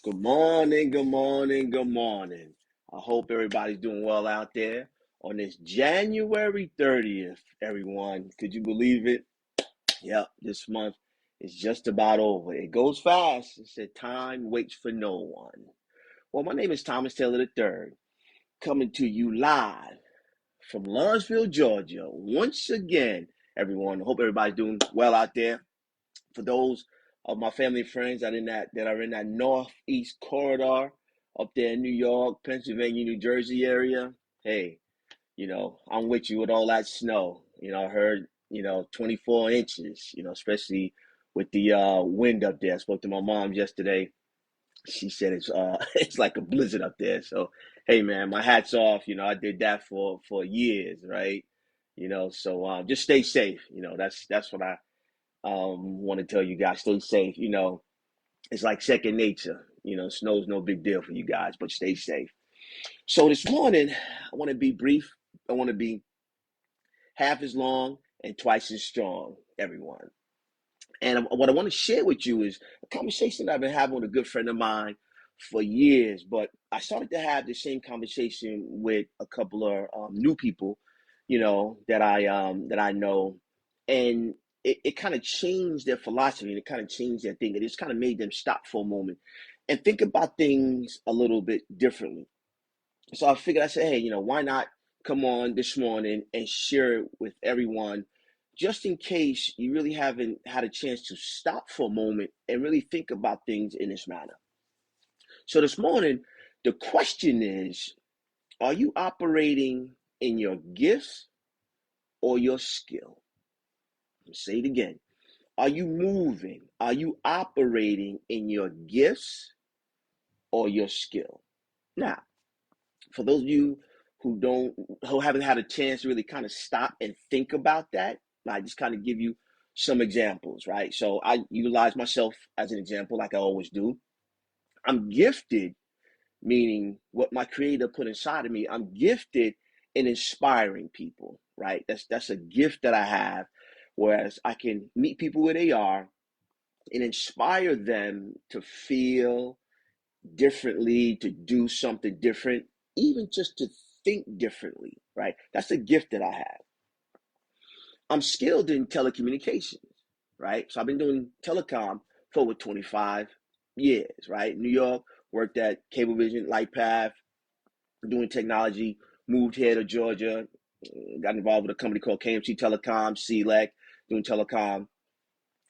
Good morning, good morning, good morning. I hope everybody's doing well out there on this January 30th, everyone. Could you believe it? Yep, this month is just about over. It goes fast. It said time waits for no one. Well, my name is Thomas Taylor III, coming to you live from Lawrenceville, Georgia. Once again, everyone. I hope everybody's doing well out there. For those of my family and friends that are in that northeast corridor up there in New York, Pennsylvania, New Jersey area, hey, I'm with you with all that snow. I heard 24 inches. Especially with the wind up there. I spoke to my mom yesterday. She said it's it's like a blizzard up there. So hey, man, my hat's off. I did that for years, right? So just stay safe. That's what I want to tell you guys. Stay safe. It's like second nature. Snow's no big deal for you guys, but stay safe. So this morning, I want to be brief. I want to be half as long and twice as strong, everyone. And what I want to share with you is a conversation that I've been having with a good friend of mine for years. But I started to have the same conversation with a couple of new people, that I know, and it kind of changed their philosophy and it kind of changed their thinking. It just kind of made them stop for a moment and think about things a little bit differently. So I said, hey, why not come on this morning and share it with everyone, just in case you really haven't had a chance to stop for a moment and really think about things in this manner. So this morning, the question is, are you operating in your gifts or your skill? I'll say it again. Are you moving? Are you operating in your gifts or your skill? Now, for those of you who haven't had a chance to really kind of stop and think about that, I just kind of give you some examples, right? So I utilize myself as an example, like I always do. I'm gifted, meaning what my creator put inside of me. I'm gifted in inspiring people, right? That's a gift that I have, whereas I can meet people where they are and inspire them to feel differently, to do something different, even just to think differently, right? That's a gift that I have. I'm skilled in telecommunications, right? So I've been doing telecom for over 25 years, right? New York, worked at Cablevision, Lightpath, doing technology, moved here to Georgia, got involved with a company called KMC Telecom, CLEC, doing telecom.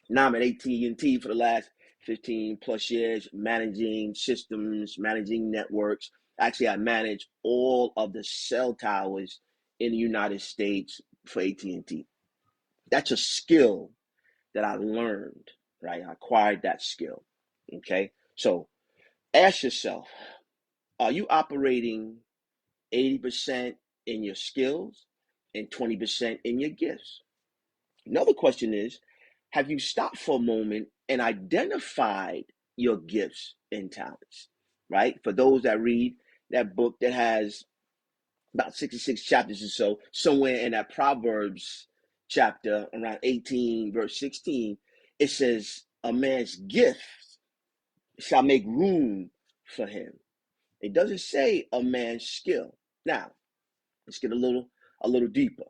Now I'm at AT&T for the last 15 plus years, managing systems, managing networks. Actually, I manage all of the cell towers in the United States for AT&T. That's a skill that I learned, right? I acquired that skill. Okay. So ask yourself, are you operating 80% in your skills and 20% in your gifts? Another question is, have you stopped for a moment and identified your gifts and talents, right? For those that read that book that has about 66 chapters or so, somewhere in that Proverbs chapter, around 18, verse 16, it says, a man's gift shall make room for him. It doesn't say a man's skill. Now, let's get a little deeper.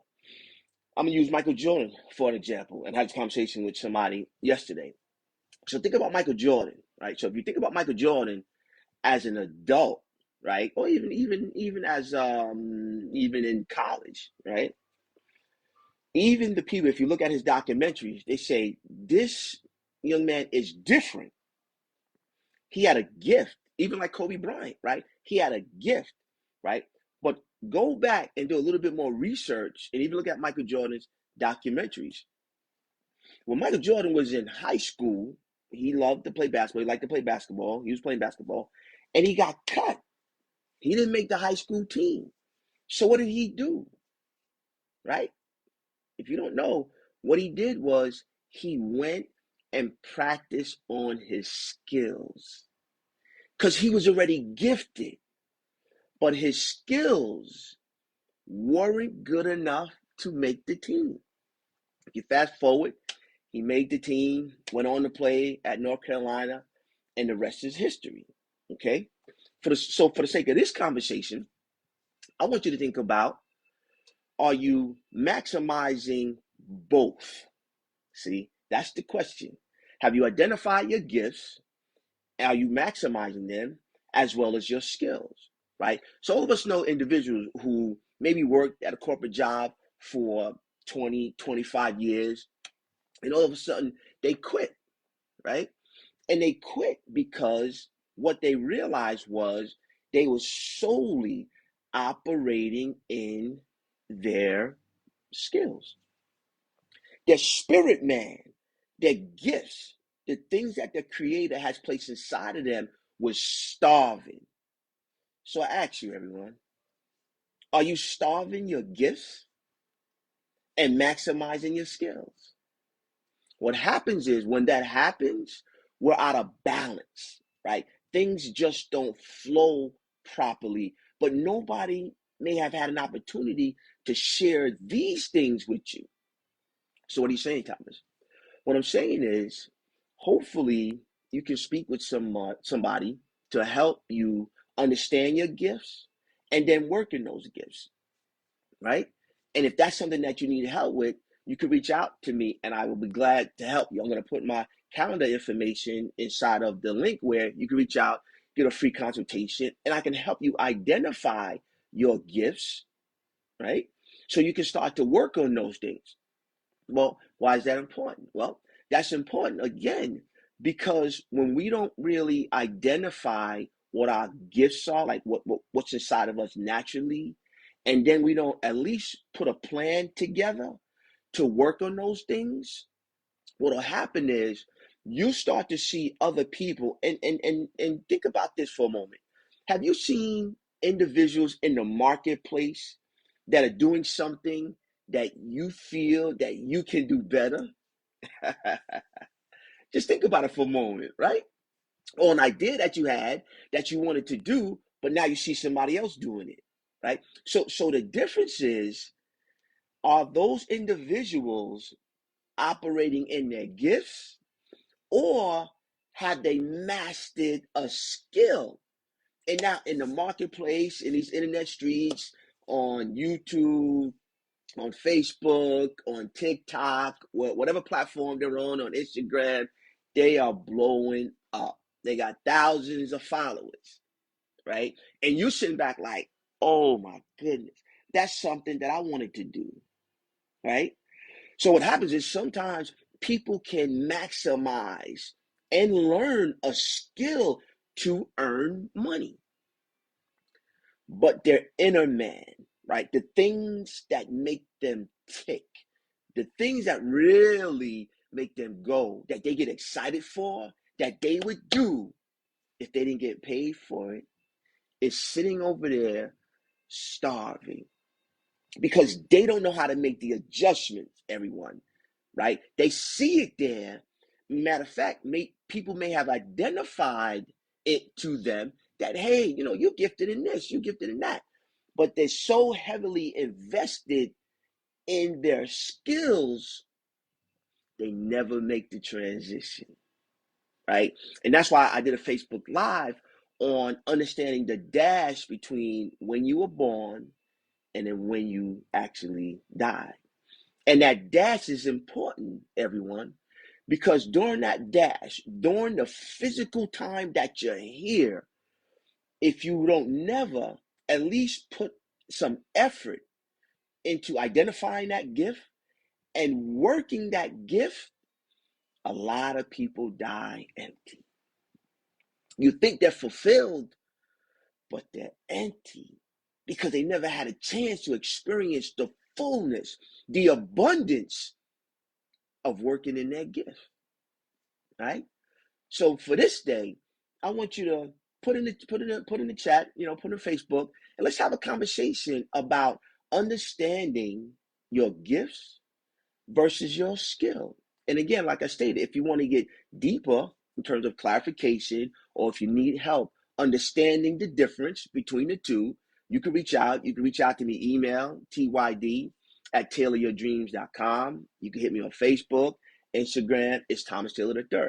I'm gonna use Michael Jordan for an example, and I had this conversation with somebody yesterday. So think about Michael Jordan, right? So if you think about Michael Jordan as an adult, right, or even as even in college, right? Even the people, if you look at his documentaries, they say this young man is different. He had a gift, even like Kobe Bryant, right? He had a gift, right? But go back and do a little bit more research and even look at Michael Jordan's documentaries. When Michael Jordan was in high school, he loved to play basketball. He liked to play basketball. He was playing basketball, and he got cut. He didn't make the high school team. So what did he do? Right? If you don't know, what he did was he went and practiced on his skills because he was already gifted, but his skills weren't good enough to make the team. If you fast forward, he made the team, went on to play at North Carolina, and the rest is history. Okay? For the sake of this conversation, I want you to think about, are you maximizing both? See, that's the question. Have you identified your gifts? Are you maximizing them as well as your skills? Right? So all of us know individuals who maybe worked at a corporate job for 20, 25 years, and all of a sudden they quit, right? And they quit because what they realized was they were solely operating in their skills, their spirit man, their gifts, the things that the creator has placed inside of them was starving. So I ask you, everyone, are you starving your gifts and maximizing your skills? What happens is when that happens, we're out of balance, right? Things just don't flow properly, but nobody may have had an opportunity to share these things with you. So, what are you saying, Thomas? What I'm saying is, hopefully, you can speak with somebody to help you understand your gifts and then work in those gifts, right? And if that's something that you need help with, you can reach out to me and I will be glad to help you. I'm going to put my calendar information inside of the link where you can reach out, get a free consultation, and I can help you identify your gifts, right? So you can start to work on those things. Well, why is that important? Well, that's important again because when we don't really identify what our gifts are, like what's inside of us naturally, and then we don't at least put a plan together to work on those things, what'll happen is you start to see other people and think about this for a moment. Have you seen individuals in the marketplace that are doing something that you feel that you can do better? Just think about it for a moment, right? Or an idea that you had that you wanted to do, but now you see somebody else doing it, right? So the difference is, are those individuals operating in their gifts, or have they mastered a skill? And now in the marketplace, in these internet streets, on YouTube, on Facebook, on TikTok, whatever platform they're on Instagram, they are blowing up. They got thousands of followers, right? And you sitting back like, oh my goodness, that's something that I wanted to do, right? So what happens is sometimes people can maximize and learn a skill to earn money, but their inner man, right? The things that make them tick, the things that really make them go, that they get excited for, that they would do if they didn't get paid for it, is sitting over there starving because they don't know how to make the adjustments, everyone, right? They see it there. Matter of fact, people may have identified it to them that, hey, you're gifted in this, you're gifted in that. But they're so heavily invested in their skills, they never make the transition, right? And that's why I did a Facebook Live on understanding the dash between when you were born and then when you actually die. And that dash is important, everyone, because during that dash, during the physical time that you're here, if you don't never at least put some effort into identifying that gift and working that gift, a lot of people die empty. You think they're fulfilled, but they're empty because they never had a chance to experience the fullness, the abundance of working in their gift, right? So for this day, I want you to put in the chat, put in Facebook, and let's have a conversation about understanding your gifts versus your skill. And again, like I stated, if you want to get deeper in terms of clarification, or if you need help understanding the difference between the two, you can reach out. You can reach out to me, email tyd@tailoryourdreams.com. You can hit me on Facebook, Instagram. It's Thomas Taylor III.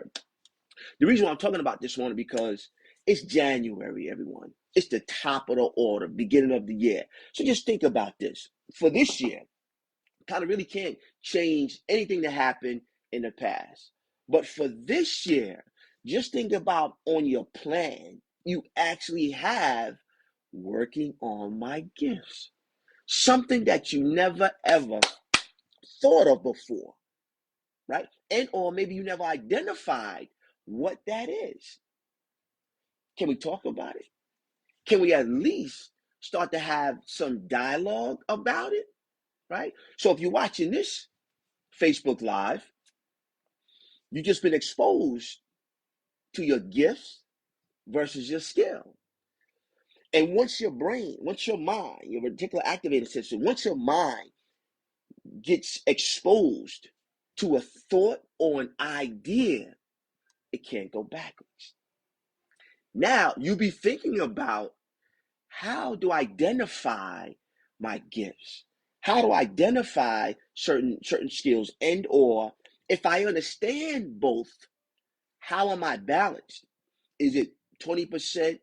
The reason why I'm talking about this one is because It's January, everyone. It's the top of the order, beginning of the year. So just think about this. For this year, kind of really can't change anything that happened in the past. But for this year, just think about on your plan, you actually have working on my gifts. Something that you never ever thought of before, right? And or maybe you never identified what that is. Can we talk about it? Can we at least start to have some dialogue about it, right? So if you're watching this Facebook Live, you've just been exposed to your gifts versus your skill. And once your brain, once your mind, your reticular activating system, once your mind gets exposed to a thought or an idea, it can't go backwards. Now you be thinking about, how do I identify my gifts? How do I identify certain skills, and or if I understand both, how am I balanced? Is it 20%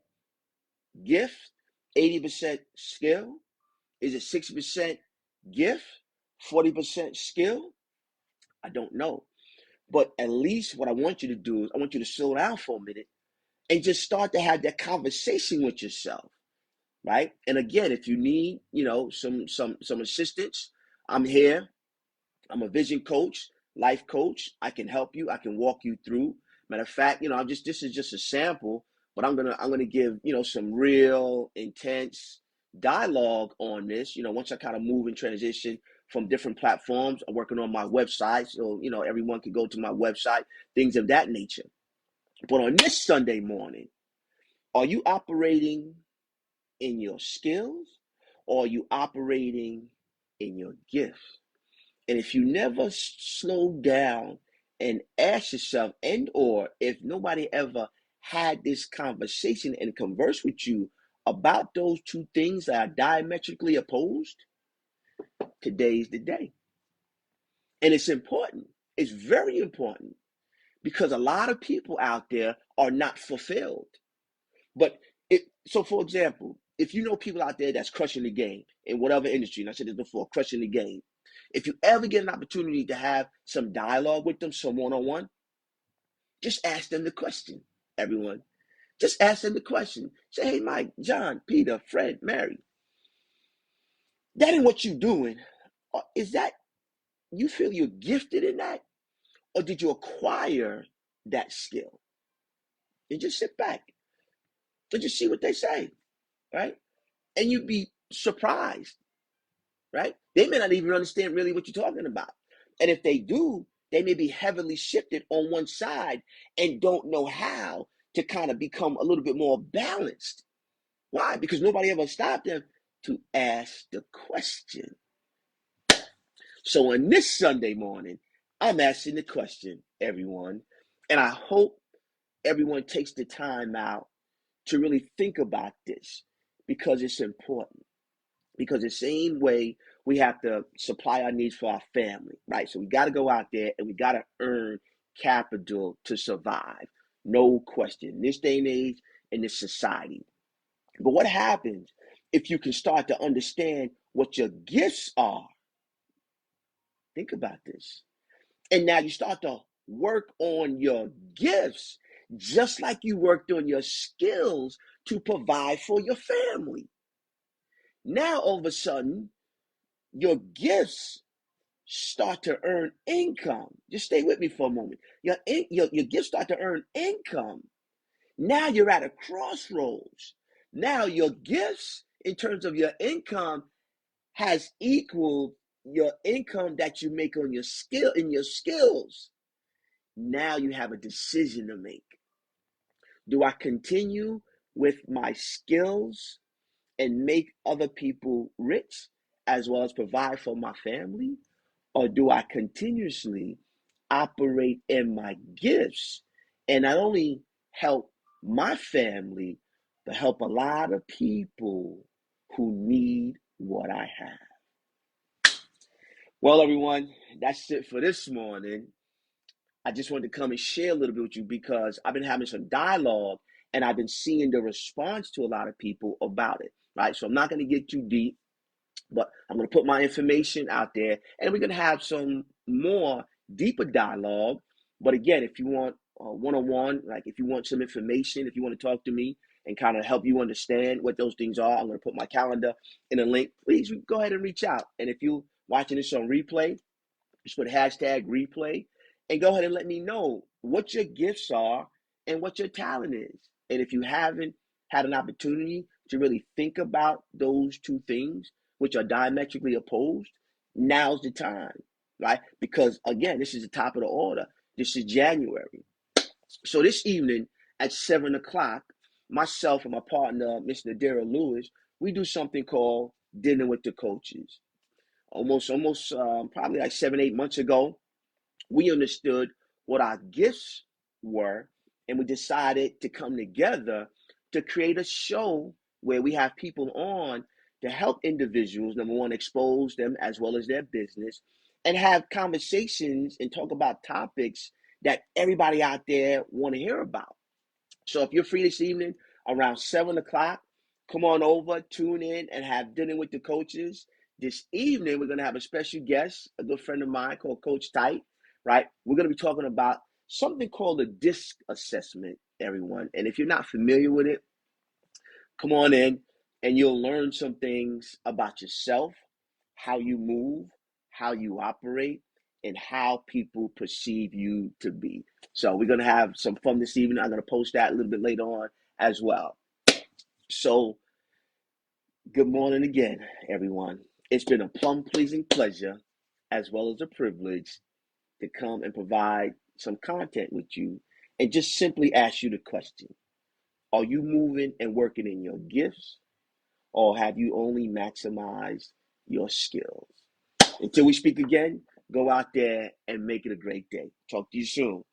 gift, 80% skill? Is it 60% gift, 40% skill? I don't know. But at least what I want you to do is I want you to slow down for a minute and just start to have that conversation with yourself, right? And again, if you need, some assistance, I'm here. I'm a vision coach, life coach. I can help you. I can walk you through. Matter of fact, I'm just this is just a sample, but I'm gonna give some real intense dialogue on this. Once I kind of move and transition from different platforms, I'm working on my website, so everyone can go to my website, things of that nature. But on this Sunday morning, are you operating in your skills, or are you operating in your gifts? And if you never slow down and ask yourself, and or if nobody ever had this conversation and converse with you about those two things that are diametrically opposed, today's the day. And it's important. It's very important, because a lot of people out there are not fulfilled. But so for example, if you know people out there that's crushing the game in whatever industry, and I said this before, crushing the game, if you ever get an opportunity to have some dialogue with them, some one-on-one, just ask them the question, everyone. Just ask them the question. Say, hey, Mike, John, Peter, Fred, Mary, that ain't what you doing. Is that, you feel you're gifted in that? Or did you acquire that skill? And just sit back and just see what they say, right? And you'd be surprised, right? They may not even understand really what you're talking about. And if they do, they may be heavily shifted on one side and don't know how to kind of become a little bit more balanced. Why? Because nobody ever stopped them to ask the question. So on this Sunday morning, I'm asking the question, everyone, and I hope everyone takes the time out to really think about this, because it's important. Because the same way we have to supply our needs for our family, right? So we got to go out there and we got to earn capital to survive. No question. In this day and age, in this society. But what happens if you can start to understand what your gifts are? Think about this. And now you start to work on your gifts just like you worked on your skills to provide for your family. Now, all of a sudden, your gifts start to earn income. Just stay with me for a moment. Your gifts start to earn income. Now you're at a crossroads. Now your gifts, in terms of your income, has equaled your income that you make on your skills. Now you have a decision to make. Do I continue with my skills and make other people rich as well as provide for my family? Or do I continuously operate in my gifts and not only help my family, but help a lot of people who need what I have? Well, everyone, that's it for this morning. I just wanted to come and share a little bit with you because I've been having some dialogue And I've been seeing the response to a lot of people about it, right? So I'm not going to get too deep, but I'm going to put my information out there, and we're going to have some more deeper dialogue. But again, if you want one-on-one, like if you want some information, if you want to talk to me and kind of help you understand what those things are, I'm going to put my calendar in a link. Please go ahead and reach out. And if you're watching this on replay, just put hashtag replay and go ahead and let me know what your gifts are and what your talent is. And if you haven't had an opportunity to really think about those two things, which are diametrically opposed, now's the time, right? Because again, this is the top of the order. This is January. So this evening at 7 o'clock, myself and my partner, Mr. Nadira Lewis, we do something called Dinner with the Coaches. Almost probably like 7, 8 months ago, we understood what our gifts were, and we decided to come together to create a show where we have people on to help individuals, number one, expose them as well as their business, and have conversations and talk about topics that everybody out there want to hear about. So if you're free this evening around 7 o'clock, come on over, tune in, and have dinner with the coaches. This evening, we're going to have a special guest, a good friend of mine called Coach Tight, right? We're going to be talking about something called a DISC assessment, everyone. And if you're not familiar with it, come on in and you'll learn some things about yourself, how you move, how you operate, and how people perceive you to be. So we're going to have some fun this evening. I'm going to post that a little bit later on as well. So good morning again, everyone. It's been a plum-pleasing pleasure as well as a privilege to come and provide some content with you and just simply ask you the question: are you moving and working in your gifts, or have you only maximized your skills? Until we speak again, go out there and make it a great day. Talk to you soon.